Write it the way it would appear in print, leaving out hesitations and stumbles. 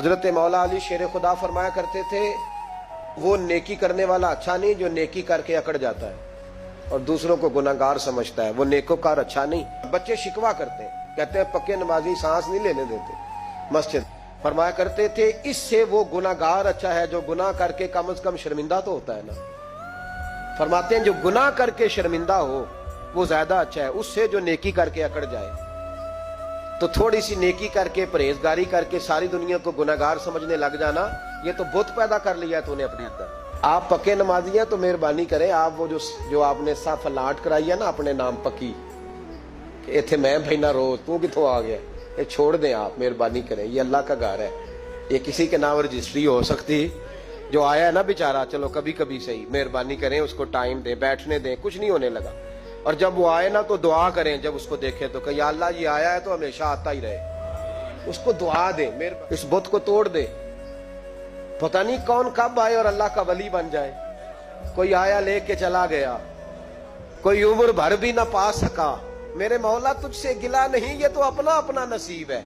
حضرت مولا علی شیر خدا فرمایا کرتے تھے وہ نیکی کرنے والا اچھا نہیں جو نیکی کر کے اکڑ جاتا ہے اور دوسروں کو گناہگار سمجھتا ہے، وہ نیکوکار اچھا نہیں۔ بچے شکوا کرتے ہیں، کہتے ہیں پکے نمازی سانس نہیں لینے دیتے مسجد۔ فرمایا کرتے تھے اس سے وہ گناہگار اچھا ہے جو گناہ کر کے کم از کم شرمندہ تو ہوتا ہے نا۔ فرماتے ہیں جو گناہ کر کے شرمندہ ہو وہ زیادہ اچھا ہے اس سے جو نیکی کر کے اکڑ جائے۔ تو تھوڑی سی نیکی کر کے پرہیزگاری کر کے ساری دنیا کو گناہگار سمجھنے لگ جانا، یہ تو بت پیدا کر لیا ہے تو نے اپنے اندر۔ آپ پکے نمازی ہیں تو مہربانی کریں، آپ وہ جو آپ نے صف الاٹ کرائی ہے نا اپنے نام پکی کہ ایتھے میں بھینا روز تو کتوں آ گیا، یہ چھوڑ دیں آپ، مہربانی کریں، یہ اللہ کا گھر ہے، یہ کسی کے نام رجسٹری ہو سکتی۔ جو آیا ہے نا بیچارہ چلو کبھی کبھی صحیح، مہربانی کریں اس کو ٹائم دیں، بیٹھنے دیں، کچھ نہیں ہونے لگا۔ اور جب وہ آئے نا تو دعا کریں، جب اس کو دیکھیں تو کہ یا اللہ یہ آیا ہے تو ہمیشہ آتا ہی رہے، اس کو دعا دیں، اس بت کو توڑ دے۔ پتہ نہیں کون کب آئے اور اللہ کا ولی بن جائے۔ کوئی آیا لے کے چلا گیا، کوئی عمر بھر بھی نہ پا سکا۔ میرے مولا تجھ سے گلہ نہیں، یہ تو اپنا اپنا نصیب ہے۔